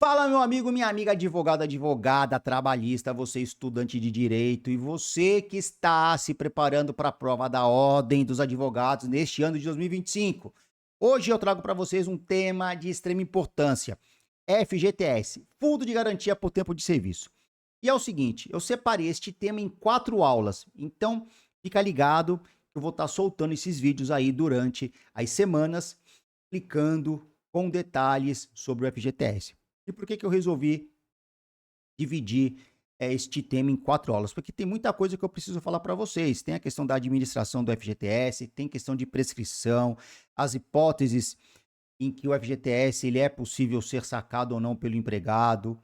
Fala, meu amigo, minha amiga advogado, advogada, trabalhista, você estudante de direito e você que está se preparando para a prova da Ordem dos Advogados neste ano de 2025. Hoje eu trago para vocês um tema de extrema importância: FGTS, Fundo de Garantia por Tempo de Serviço. E é o seguinte, eu separei este tema em 4 aulas, então fica ligado que eu vou estar soltando esses vídeos aí durante as semanas, explicando com detalhes sobre o FGTS. E por que que eu resolvi dividir, este tema em 4 aulas? Porque tem muita coisa que eu preciso falar para vocês. Tem a questão da administração do FGTS, tem questão de prescrição, as hipóteses em que o FGTS ele é possível ser sacado ou não pelo empregado,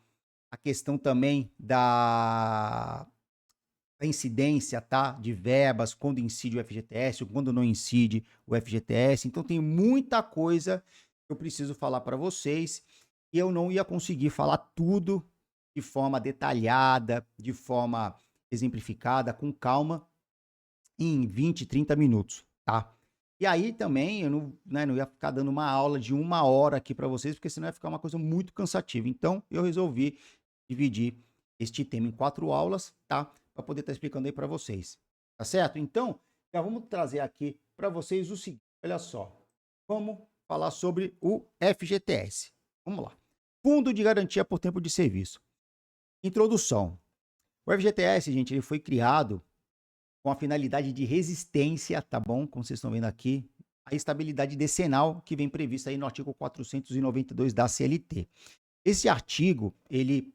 a questão também da incidência, tá, de verbas, quando incide o FGTS ou quando não incide o FGTS. Então tem muita coisa que eu preciso falar para vocês e eu não ia conseguir falar tudo de forma detalhada, de forma exemplificada, com calma, em 20, 30 minutos, tá? E aí também eu não, né, não ia ficar dando uma aula de 1 hora aqui para vocês, porque senão ia ficar uma coisa muito cansativa. Então eu resolvi dividir este tema em 4 aulas, tá? Para poder estar explicando aí para vocês, tá certo? Então, já vamos trazer aqui para vocês o seguinte, olha só, vamos falar sobre o FGTS. Vamos lá. Fundo de Garantia por Tempo de Serviço. Introdução. O FGTS, gente, ele foi criado com a finalidade de resistência, tá bom? Como vocês estão vendo aqui, a estabilidade decenal que vem prevista aí no artigo 492 da CLT. Esse artigo, ele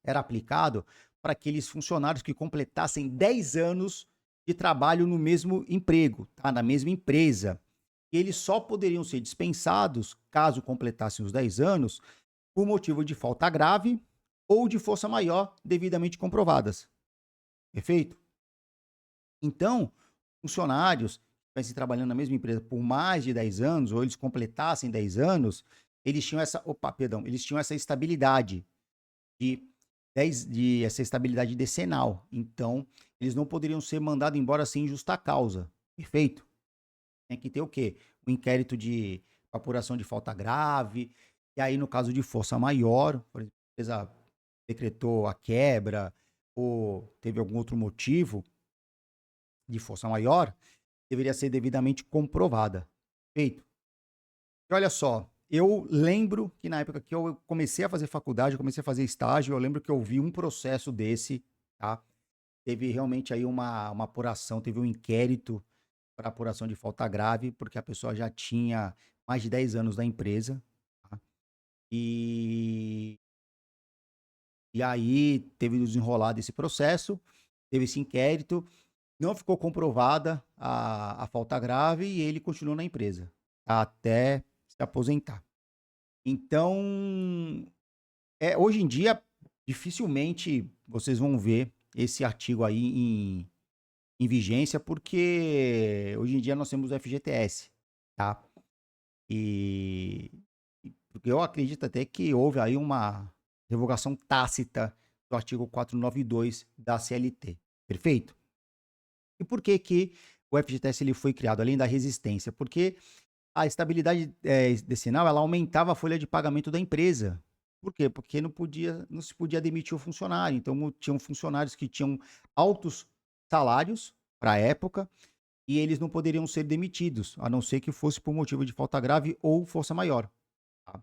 era aplicado para aqueles funcionários que completassem 10 anos de trabalho no mesmo emprego, tá? Na mesma empresa. E eles só poderiam ser dispensados, caso completassem os 10 anos, por motivo de falta grave ou de força maior devidamente comprovadas. Perfeito? Então, funcionários que estivessem trabalhando na mesma empresa por mais de 10 anos, ou eles completassem 10 anos, eles tinham essa, opa, perdão, eles tinham essa estabilidade de essa estabilidade decenal. Então, eles não poderiam ser mandados embora sem justa causa. Perfeito? Tem que ter o quê? O inquérito de apuração de falta grave, e aí no caso de força maior, por exemplo, a empresa decretou a quebra ou teve algum outro motivo de força maior, deveria ser devidamente comprovada. Feito. E olha só, eu lembro que na época que eu comecei a fazer faculdade, eu comecei a fazer estágio, eu lembro que eu vi um processo desse, tá? Teve realmente aí uma apuração, teve um inquérito para apuração de falta grave, porque a pessoa já tinha mais de 10 anos na empresa, tá? E, e aí teve o desenrolar desse processo, teve esse inquérito, não ficou comprovada a falta grave e ele continuou na empresa, até se aposentar. Então, hoje em dia, dificilmente vocês vão ver esse artigo aí em vigência, porque hoje em dia nós temos o FGTS, tá? E, porque eu acredito até que houve aí uma revogação tácita do artigo 492 da CLT. Perfeito? E por que que o FGTS ele foi criado, além da resistência? Porque a estabilidade, decenal, ela aumentava a folha de pagamento da empresa. Por quê? Porque não se podia demitir o funcionário, então tinham funcionários que tinham altos salários para a época, e eles não poderiam ser demitidos, a não ser que fosse por motivo de falta grave ou força maior, tá.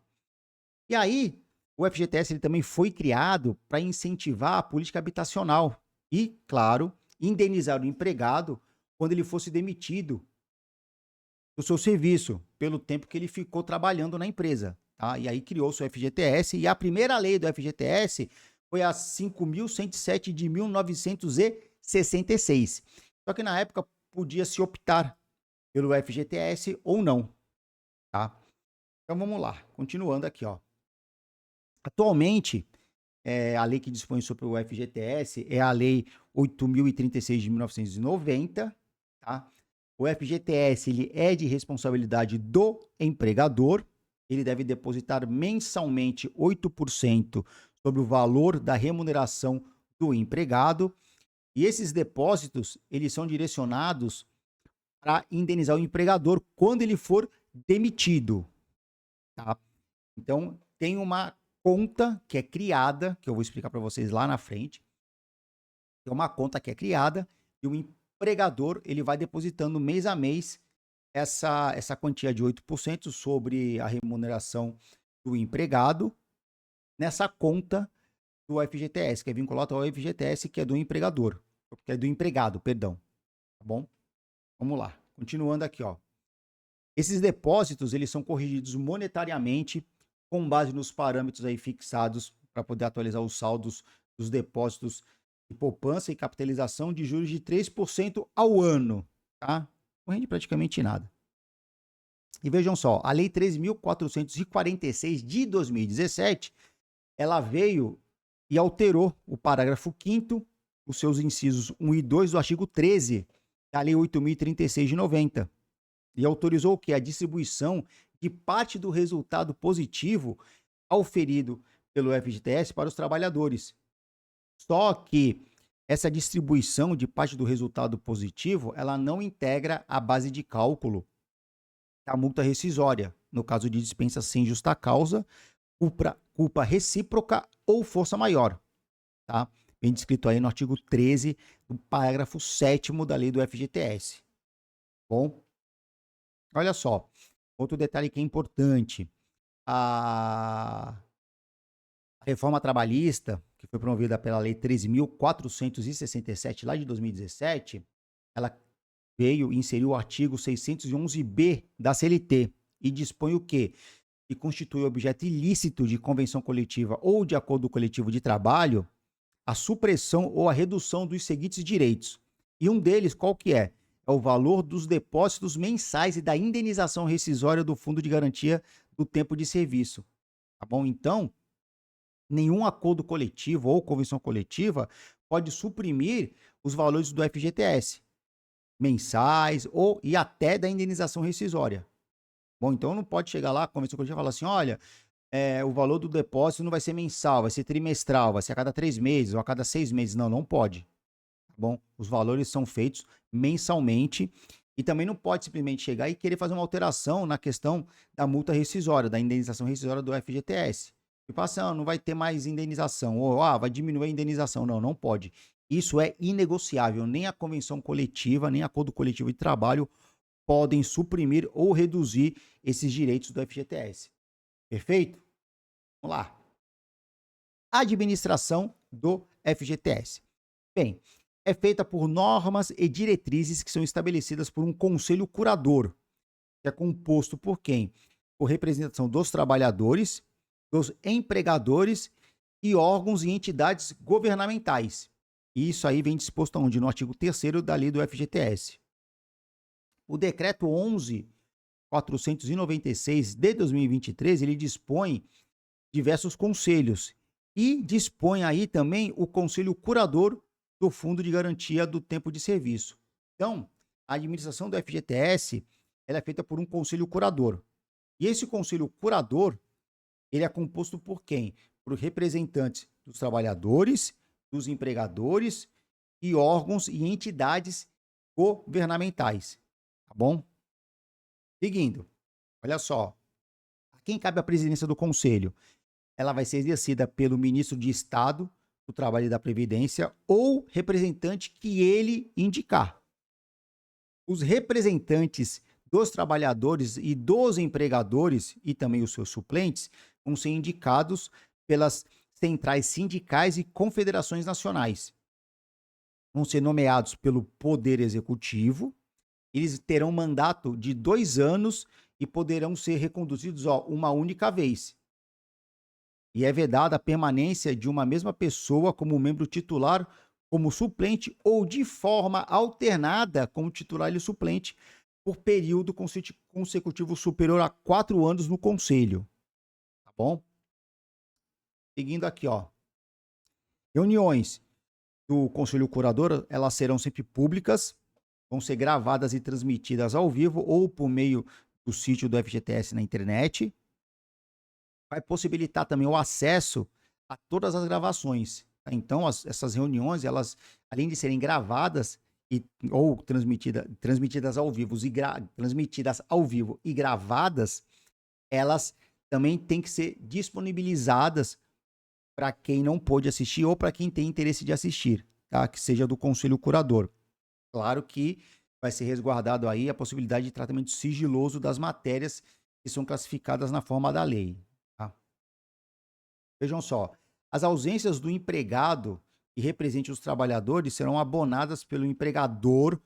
E aí, o FGTS ele também foi criado para incentivar a política habitacional e, claro, indenizar o empregado quando ele fosse demitido do seu serviço, pelo tempo que ele ficou trabalhando na empresa, tá. E aí criou-se o FGTS e a primeira lei do FGTS foi a 5.107 de 1966. Só que na época podia se optar pelo FGTS ou não, tá. Então vamos lá, continuando aqui, ó. Atualmente, a lei que dispõe sobre o FGTS é a Lei 8.036 de 1990, tá? O FGTS ele é de responsabilidade do empregador, ele deve depositar mensalmente 8% sobre o valor da remuneração do empregado, e esses depósitos, eles são direcionados para indenizar o empregador quando ele for demitido, tá? Então, tem uma conta que é criada, que eu vou explicar para vocês lá na frente. É uma conta que é criada e o empregador ele vai depositando mês a mês essa quantia de 8% sobre a remuneração do empregado nessa conta do FGTS, que é vinculado ao FGTS, que é do empregador, que é do empregado, perdão. Tá bom? Vamos lá. Continuando aqui, ó. Esses depósitos, eles são corrigidos monetariamente com base nos parâmetros aí fixados para poder atualizar os saldos dos depósitos de poupança e capitalização de juros de 3% ao ano, tá? Não rende praticamente nada. E vejam só, a Lei 13.446 de 2017, ela veio e alterou o parágrafo 5º, os seus incisos 1 e 2 do artigo 13 da Lei 8.036 de 90, e autorizou o quê? A distribuição de parte do resultado positivo auferido pelo FGTS para os trabalhadores. Só que essa distribuição de parte do resultado positivo, ela não integra a base de cálculo da multa rescisória, no caso de dispensa sem justa causa, culpa recíproca ou força maior, tá? Bem descrito aí no artigo 13 do parágrafo 7º da lei do FGTS. Bom, olha só, outro detalhe que é importante, a reforma trabalhista, que foi promovida pela lei 13.467 lá de 2017, ela veio e inseriu o artigo 611b da CLT e dispõe o quê? Que constitui objeto ilícito de convenção coletiva ou de acordo coletivo de trabalho a supressão ou a redução dos seguintes direitos. E um deles, qual que é? É o valor dos depósitos mensais e da indenização rescisória do Fundo de Garantia do Tempo de Serviço. Tá bom? Então, nenhum acordo coletivo ou convenção coletiva pode suprimir os valores do FGTS, mensais e até da indenização rescisória. Bom, então não pode chegar lá, a convenção coletiva e falar assim, olha, o valor do depósito não vai ser mensal, vai ser trimestral, vai ser a cada 3 meses ou a cada 6 meses. Não, não pode. Tá bom? Os valores são feitos mensalmente e também não pode simplesmente chegar e querer fazer uma alteração na questão da multa rescisória, da indenização rescisória do FGTS. E passa, não vai ter mais indenização, ou vai diminuir a indenização. Não, não pode. Isso é inegociável. Nem a convenção coletiva, nem acordo coletivo de trabalho podem suprimir ou reduzir esses direitos do FGTS. Perfeito? Vamos lá. Administração do FGTS. Bem, é feita por normas e diretrizes que são estabelecidas por um conselho curador, que é composto por quem? Por representação dos trabalhadores, dos empregadores e órgãos e entidades governamentais. E isso aí vem disposto aonde? No artigo 3º da lei do FGTS. O decreto 11.496 de 2023, ele dispõe diversos conselhos e dispõe aí também o conselho curador do Fundo de Garantia do Tempo de Serviço. Então, a administração do FGTS, ela é feita por um conselho curador. E esse conselho curador, ele é composto por quem? Por representantes dos trabalhadores, dos empregadores e órgãos e entidades governamentais. Tá bom? Seguindo, olha só. A quem cabe a presidência do conselho? Ela vai ser exercida pelo ministro de Estado do Trabalho e da Previdência ou representante que ele indicar. Os representantes dos trabalhadores e dos empregadores e também os seus suplentes vão ser indicados pelas centrais sindicais e confederações nacionais. Vão ser nomeados pelo Poder Executivo. Eles terão mandato de 2 anos e poderão ser reconduzidos uma única vez. E é vedada a permanência de uma mesma pessoa como membro titular, como suplente ou de forma alternada como titular e suplente por período consecutivo superior a 4 anos no conselho. Tá bom? Seguindo aqui, ó. Reuniões do conselho curador, elas serão sempre públicas, vão ser gravadas e transmitidas ao vivo ou por meio do sítio do FGTS na internet. Vai possibilitar também o acesso a todas as gravações. Tá? Então, essas reuniões, elas, além de serem gravadas ou transmitidas ao vivo e gravadas, elas também têm que ser disponibilizadas para quem não pôde assistir ou para quem tem interesse de assistir, tá? Que seja do conselho curador. Claro que vai ser resguardado aí a possibilidade de tratamento sigiloso das matérias que são classificadas na forma da lei, tá? Vejam só, as ausências do empregado que represente os trabalhadores serão abonadas pelo empregador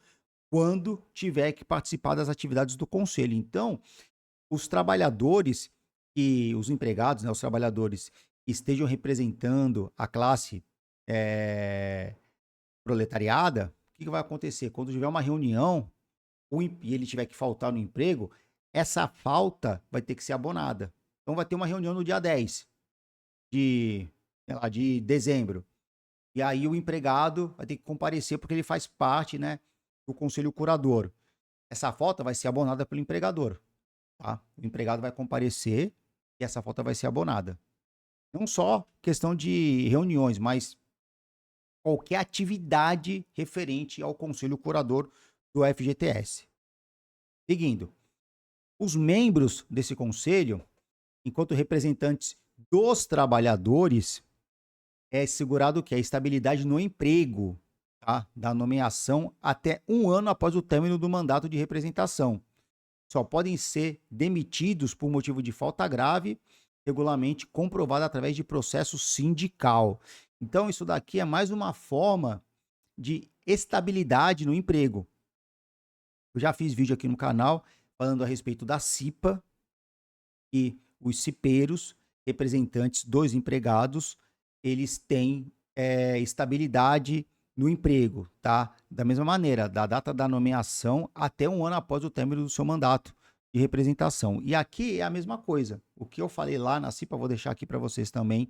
quando tiver que participar das atividades do conselho. Então, os trabalhadores e os empregados, né, os trabalhadores que estejam representando a classe eh, proletariada, o que que vai acontecer? Quando tiver uma reunião e ele tiver que faltar no emprego, essa falta vai ter que ser abonada. Então vai ter uma reunião no dia 10 de, sei lá, de dezembro. E aí o empregado vai ter que comparecer porque ele faz parte, né, do conselho curador. Essa falta vai ser abonada pelo empregador, tá? O empregado vai comparecer e essa falta vai ser abonada. Não só questão de reuniões, mas qualquer atividade referente ao conselho curador do FGTS. Seguindo, os membros desse conselho, enquanto representantes dos trabalhadores, é assegurado que a estabilidade no emprego, tá? Da nomeação até um ano após o término do mandato de representação. Só podem ser demitidos por motivo de falta grave, regularmente comprovada através de processo sindical. Então, isso daqui é mais uma forma de estabilidade no emprego. Eu já fiz vídeo aqui no canal falando a respeito da CIPA e os cipeiros, representantes dos empregados, eles têm estabilidade no emprego, tá? Da mesma maneira, da data da nomeação até um ano após o término do seu mandato de representação. E aqui é a mesma coisa. O que eu falei lá na CIPA, vou deixar aqui para vocês também,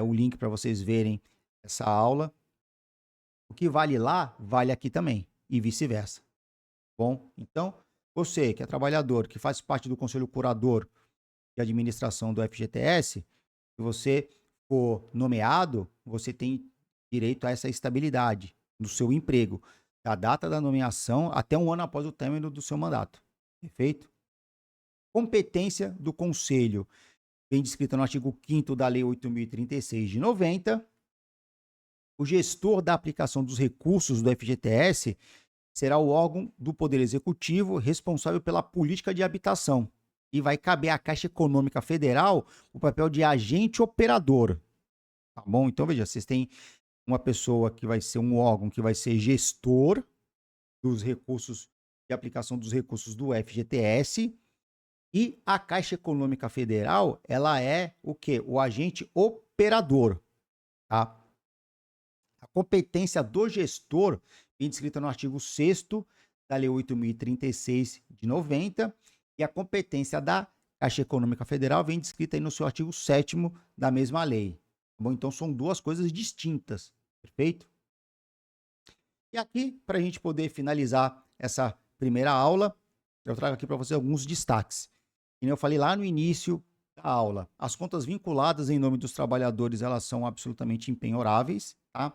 o link para vocês verem essa aula. O que vale lá, vale aqui também, e vice-versa. Bom, então, você que é trabalhador, que faz parte do conselho curador de administração do FGTS, se você for nomeado, você tem direito a essa estabilidade no seu emprego, da data da nomeação até um ano após o término do seu mandato. Perfeito? Competência do conselho, bem descrita no artigo 5º da Lei 8.036 de 90. O gestor da aplicação dos recursos do FGTS será o órgão do Poder Executivo responsável pela política de habitação. E vai caber à Caixa Econômica Federal o papel de agente operador. Tá bom? Então, veja, vocês têm uma pessoa que vai ser um órgão que vai ser gestor dos recursos, de aplicação dos recursos do FGTS. E a Caixa Econômica Federal, ela é o quê? O agente operador. Tá? A competência do gestor, bem descrita no artigo 6º da Lei 8.036 de 90, e a competência da Caixa Econômica Federal vem descrita aí no seu artigo 7º da mesma lei. Bom, então são duas coisas distintas, perfeito? E aqui, para a gente poder finalizar essa primeira aula, eu trago aqui para você alguns destaques. Como eu falei lá no início da aula, as contas vinculadas em nome dos trabalhadores, elas são absolutamente impenhoráveis, tá?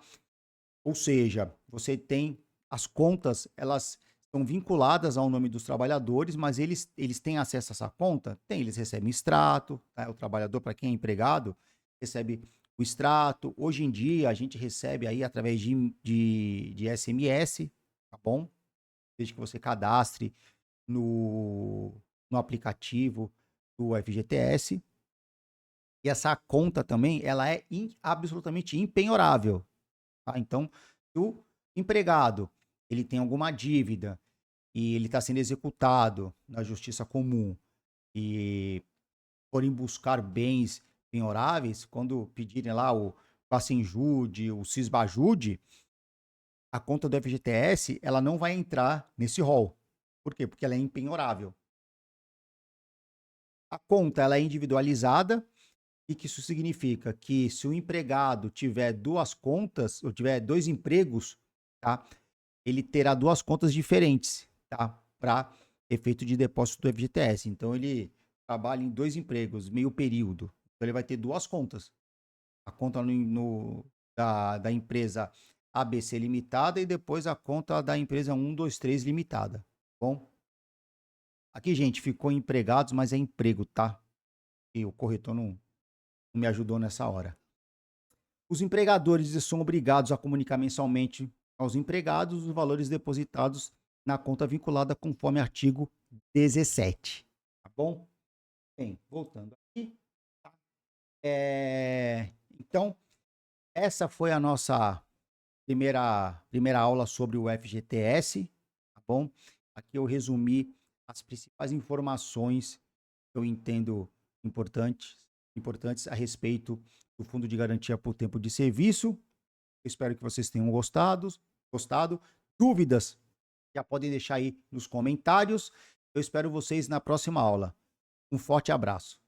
Ou seja, você tem as contas, elas são vinculadas ao nome dos trabalhadores, mas eles têm acesso a essa conta? Tem, eles recebem extrato, tá? O trabalhador, para quem é empregado, recebe o extrato. Hoje em dia, a gente recebe aí através de SMS, tá bom? Desde que você cadastre no aplicativo do FGTS. E essa conta também, ela é absolutamente impenhorável. Tá? Então, se o empregado ele tem alguma dívida e ele está sendo executado na justiça comum e forem buscar bens penhoráveis, quando pedirem lá o Pacenjude, o Cisbajude, a conta do FGTS ela não vai entrar nesse rol. Por quê? Porque ela é impenhorável. A conta ela é individualizada. E que isso significa que se o empregado tiver duas contas, ou tiver dois empregos, tá? Ele terá duas contas diferentes, tá? Para efeito de depósito do FGTS. Então, ele trabalha em dois empregos, meio período. Então, ele vai ter duas contas. A conta da empresa ABC Limitada e depois a conta da empresa 123 Limitada. Bom? Aqui, gente, ficou empregados, mas é emprego, tá? E o corretor não me ajudou nessa hora. Os empregadores são obrigados a comunicar mensalmente aos empregados os valores depositados na conta vinculada conforme artigo 17. Tá bom? Bem, voltando aqui. Tá? Então, essa foi a nossa primeira aula sobre o FGTS. Tá bom? Aqui eu resumi as principais informações que eu entendo importantes a respeito do Fundo de Garantia por Tempo de Serviço. Eu espero que vocês tenham gostado. Dúvidas, já podem deixar aí nos comentários. Eu espero vocês na próxima aula. Um forte abraço.